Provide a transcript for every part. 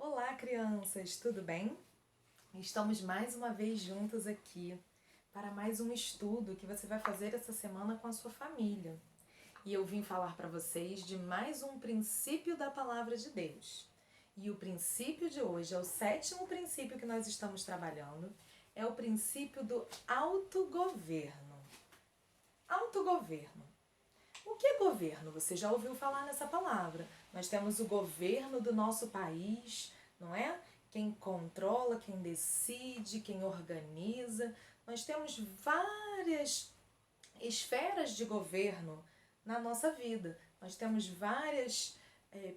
Olá, crianças, tudo bem? Estamos mais uma vez juntos aqui para mais um estudo que você vai fazer essa semana com a sua família. E eu vim falar para vocês de mais um princípio da palavra de Deus. E o princípio de hoje é o sétimo princípio que nós estamos trabalhando, é o princípio do autogoverno. Autogoverno. O que é governo? Você já ouviu falar nessa palavra. Nós temos o governo do nosso país, não é? Quem controla, quem decide, quem organiza. Nós temos várias esferas de governo na nossa vida. Nós temos várias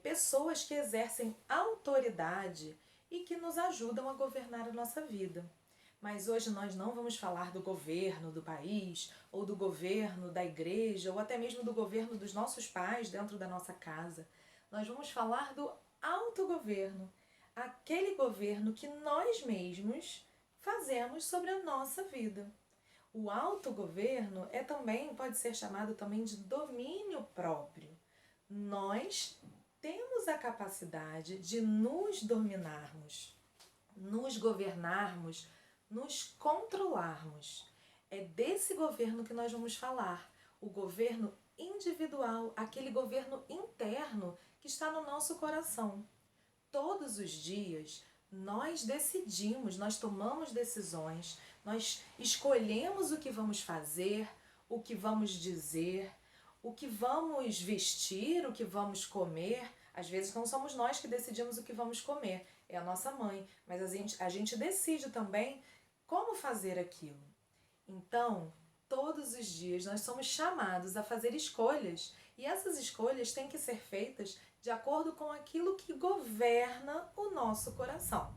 pessoas que exercem autoridade e que nos ajudam a governar a nossa vida. Mas hoje nós não vamos falar do governo do país, ou do governo da igreja, ou até mesmo do governo dos nossos pais dentro da nossa casa. Nós vamos falar do autogoverno, aquele governo que nós mesmos fazemos sobre a nossa vida. O autogoverno pode ser chamado também de domínio próprio. Nós temos a capacidade de nos dominarmos, nos governarmos, nos controlarmos. É desse governo que nós vamos falar, o governo individual, aquele governo interno que está no nosso coração. Todos os dias nós decidimos, nós tomamos decisões, nós escolhemos o que vamos fazer, o que vamos dizer, o que vamos vestir, o que vamos comer. Às vezes não somos nós que decidimos o que vamos comer, é a nossa mãe, mas a gente decide também como fazer aquilo. Então, todos os dias nós somos chamados a fazer escolhas e essas escolhas têm que ser feitas de acordo com aquilo que governa o nosso coração.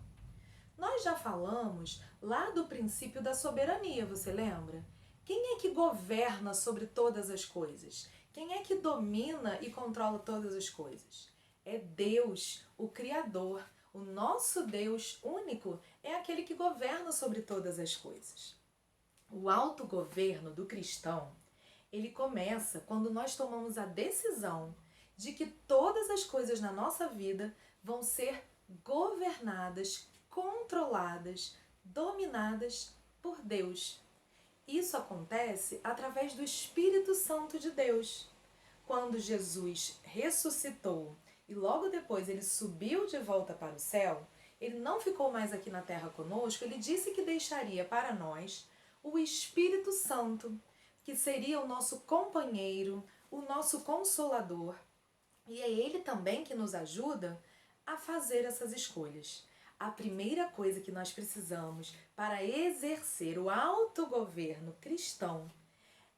Nós já falamos lá do princípio da soberania, você lembra? Quem é que governa sobre todas as coisas? Quem é que domina e controla todas as coisas? É Deus, o Criador. O nosso Deus único é aquele que governa sobre todas as coisas. O autogoverno do cristão, ele começa quando nós tomamos a decisão de que todas as coisas na nossa vida vão ser governadas, controladas, dominadas por Deus. Isso acontece através do Espírito Santo de Deus. Quando Jesus ressuscitou e logo depois ele subiu de volta para o céu, ele não ficou mais aqui na terra conosco, ele disse que deixaria para nós o Espírito Santo, que seria o nosso companheiro, o nosso consolador. E é ele também que nos ajuda a fazer essas escolhas. A primeira coisa que nós precisamos para exercer o autogoverno cristão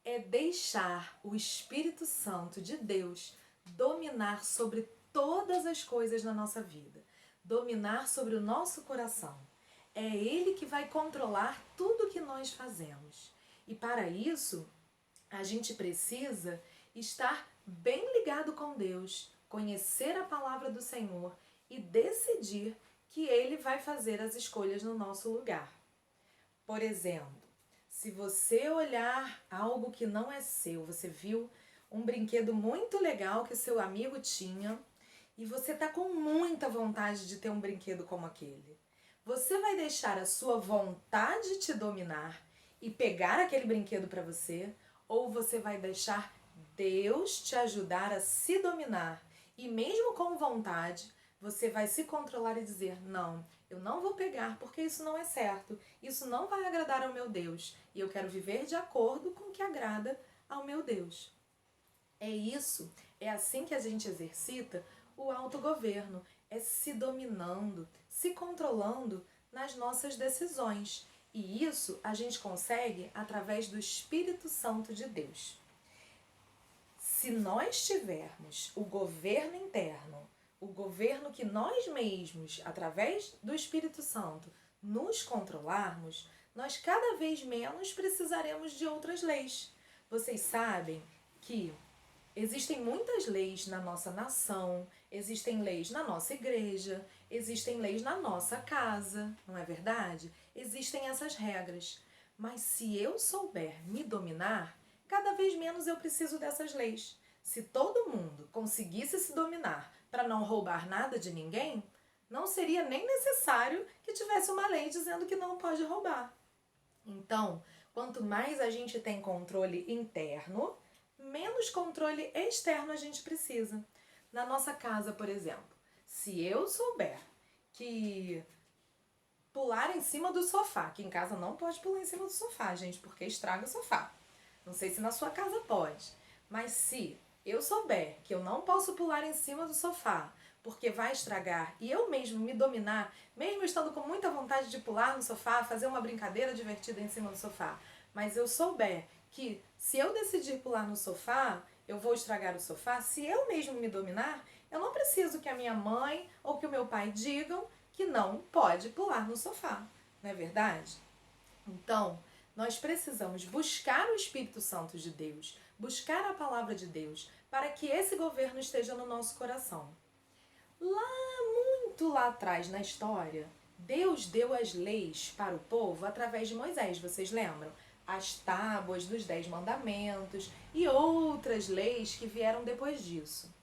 é deixar o Espírito Santo de Deus dominar sobre todas as coisas na nossa vida, dominar sobre o nosso coração. É Ele que vai controlar tudo que nós fazemos. E para isso, a gente precisa estar bem ligado com Deus, conhecer a palavra do Senhor e decidir que Ele vai fazer as escolhas no nosso lugar. Por exemplo, se você olhar algo que não é seu, você viu um brinquedo muito legal que o seu amigo tinha e você está com muita vontade de ter um brinquedo como aquele. Você vai deixar a sua vontade te dominar e pegar aquele brinquedo para você, ou você vai deixar Deus te ajudar a se dominar e mesmo com vontade, você vai se controlar e dizer, não, eu não vou pegar porque isso não é certo, isso não vai agradar ao meu Deus e eu quero viver de acordo com o que agrada ao meu Deus. É isso, é assim que a gente exercita o autogoverno, é se dominando, se controlando nas nossas decisões. E isso a gente consegue através do Espírito Santo de Deus. Se nós tivermos o governo interno, o governo que nós mesmos, através do Espírito Santo, nos controlarmos, nós cada vez menos precisaremos de outras leis. Vocês sabem que existem muitas leis na nossa nação, existem leis na nossa igreja, existem leis na nossa casa, não é verdade? Existem essas regras. Mas se eu souber me dominar, cada vez menos eu preciso dessas leis. Se todo mundo conseguisse se dominar para não roubar nada de ninguém, Não seria nem necessário que tivesse uma lei dizendo que não pode roubar. Então, quanto mais a gente tem controle interno, menos controle externo a gente precisa. Na nossa casa, por exemplo, se eu souber que pular em cima do sofá, que em casa não pode pular em cima do sofá, gente, porque estraga o sofá. Não sei se na sua casa pode, mas se eu souber que eu não posso pular em cima do sofá, porque vai estragar, e eu mesmo me dominar, mesmo estando com muita vontade de pular no sofá, fazer uma brincadeira divertida em cima do sofá, mas eu souber que se eu decidir pular no sofá, eu vou estragar o sofá, se eu mesmo me dominar, eu não preciso que a minha mãe ou que o meu pai digam que não pode pular no sofá, não é verdade? Então, nós precisamos buscar o Espírito Santo de Deus, buscar a palavra de Deus, para que esse governo esteja no nosso coração. Muito lá atrás na história, Deus deu as leis para o povo através de Moisés, vocês lembram? As tábuas dos 10 mandamentos e outras leis que vieram depois disso.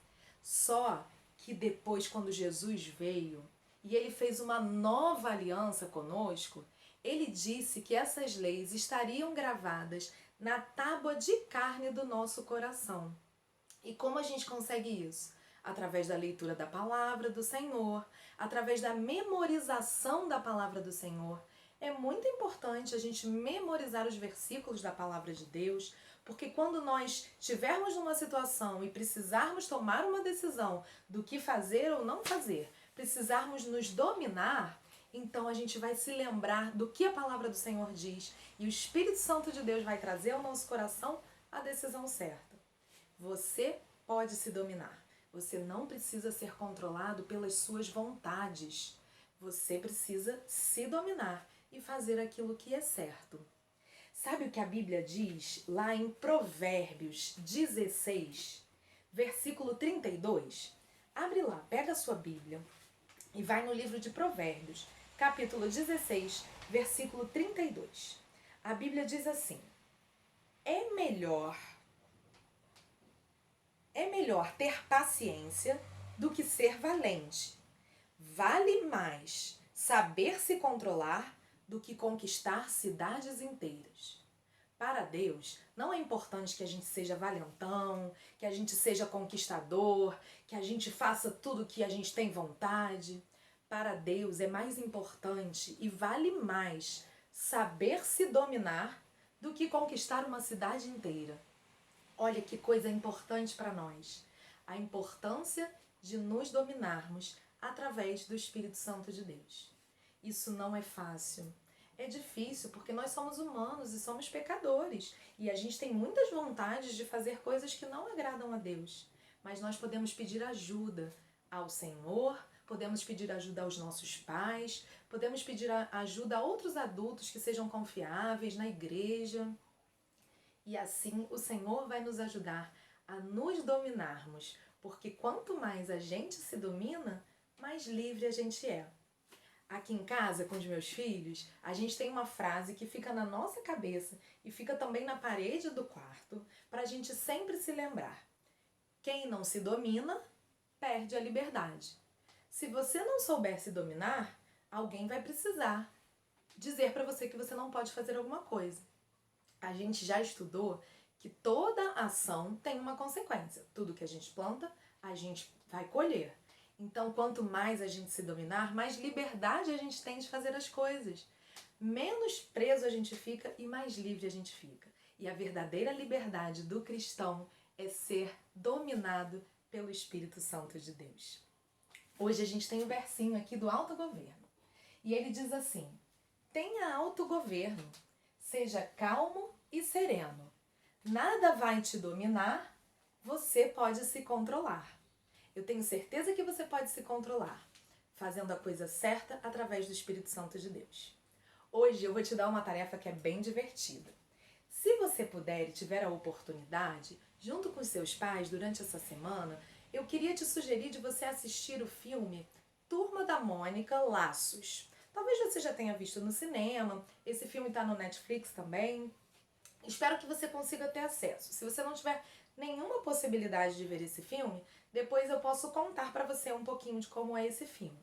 Só que depois, quando Jesus veio e ele fez uma nova aliança conosco, ele disse que essas leis estariam gravadas na tábua de carne do nosso coração. E como a gente consegue isso? Através da leitura da palavra do Senhor, através da memorização da palavra do Senhor. É muito importante a gente memorizar os versículos da palavra de Deus, porque quando nós estivermos numa situação e precisarmos tomar uma decisão do que fazer ou não fazer, precisarmos nos dominar, então a gente vai se lembrar do que a palavra do Senhor diz e o Espírito Santo de Deus vai trazer ao nosso coração a decisão certa. Você pode se dominar. Você não precisa ser controlado pelas suas vontades. Você precisa se dominar e fazer aquilo que é certo. Sabe o que a Bíblia diz lá em Provérbios 16, versículo 32? Abre lá, pega a sua Bíblia e vai no livro de Provérbios, capítulo 16, versículo 32. A Bíblia diz assim: É melhor ter paciência do que ser valente. Vale mais saber se controlar do que conquistar cidades inteiras. Para Deus, não é importante que a gente seja valentão, que a gente seja conquistador, que a gente faça tudo o que a gente tem vontade. Para Deus é mais importante e vale mais saber se dominar do que conquistar uma cidade inteira. Olha que coisa importante para nós. A importância de nos dominarmos através do Espírito Santo de Deus. Isso não é fácil. É difícil porque nós somos humanos e somos pecadores. E a gente tem muitas vontades de fazer coisas que não agradam a Deus. Mas nós podemos pedir ajuda ao Senhor, podemos pedir ajuda aos nossos pais, podemos pedir ajuda a outros adultos que sejam confiáveis na igreja. E assim o Senhor vai nos ajudar a nos dominarmos, porque quanto mais a gente se domina, mais livre a gente é. Aqui em casa, com os meus filhos, a gente tem uma frase que fica na nossa cabeça e fica também na parede do quarto, para a gente sempre se lembrar. Quem não se domina, perde a liberdade. Se você não souber se dominar, alguém vai precisar dizer para você que você não pode fazer alguma coisa. A gente já estudou que toda ação tem uma consequência. Tudo que a gente planta, a gente vai colher. Então, quanto mais a gente se dominar, mais liberdade a gente tem de fazer as coisas. Menos preso a gente fica e mais livre a gente fica. E a verdadeira liberdade do cristão é ser dominado pelo Espírito Santo de Deus. Hoje a gente tem um versinho aqui do autogoverno. E ele diz assim: tenha autogoverno. Seja calmo e sereno. Nada vai te dominar, você pode se controlar. Eu tenho certeza que você pode se controlar, fazendo a coisa certa através do Espírito Santo de Deus. Hoje eu vou te dar uma tarefa que é bem divertida. Se você puder e tiver a oportunidade, junto com seus pais durante essa semana, eu queria te sugerir de você assistir o filme Turma da Mônica Laços. Talvez você já tenha visto no cinema, esse filme está no Netflix também. Espero que você consiga ter acesso. Se você não tiver nenhuma possibilidade de ver esse filme, depois eu posso contar para você um pouquinho de como é esse filme.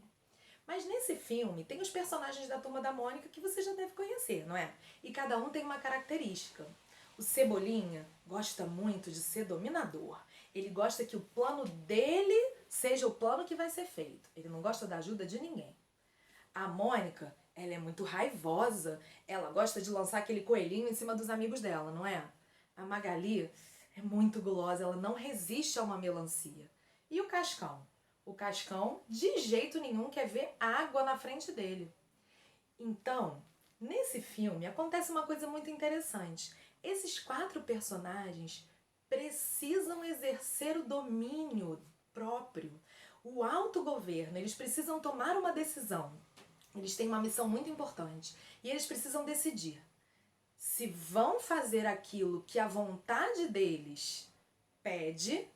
Mas nesse filme tem os personagens da Turma da Mônica que você já deve conhecer, não é? E cada um tem uma característica. O Cebolinha gosta muito de ser dominador. Ele gosta que o plano dele seja o plano que vai ser feito. Ele não gosta da ajuda de ninguém. A Mônica, ela é muito raivosa. Ela gosta de lançar aquele coelhinho em cima dos amigos dela, não é? A Magali é muito gulosa, ela não resiste a uma melancia. E o Cascão? O Cascão, de jeito nenhum, quer ver água na frente dele. Então, nesse filme, acontece uma coisa muito interessante. Esses 4 personagens precisam exercer o domínio próprio, o autogoverno. Eles precisam tomar uma decisão. Eles têm uma missão muito importante. E eles precisam decidir se vão fazer aquilo que a vontade deles pede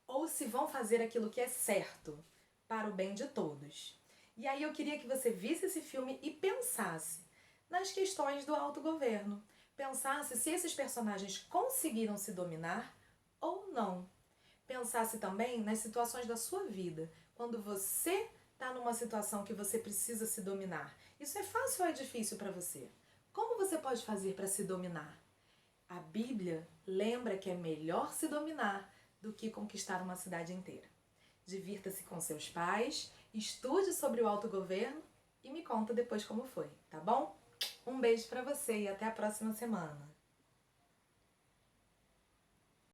ou se vão fazer aquilo que é certo para o bem de todos. E aí eu queria que você visse esse filme e pensasse nas questões do autogoverno. Pensasse se esses personagens conseguiram se dominar ou não. Pensasse também nas situações da sua vida, quando você está numa situação que você precisa se dominar. Isso é fácil ou é difícil para você? Como você pode fazer para se dominar? A Bíblia lembra que é melhor se dominar do que conquistar uma cidade inteira. Divirta-se com seus pais, estude sobre o autogoverno e me conta depois como foi, tá bom? Um beijo para você e até a próxima semana.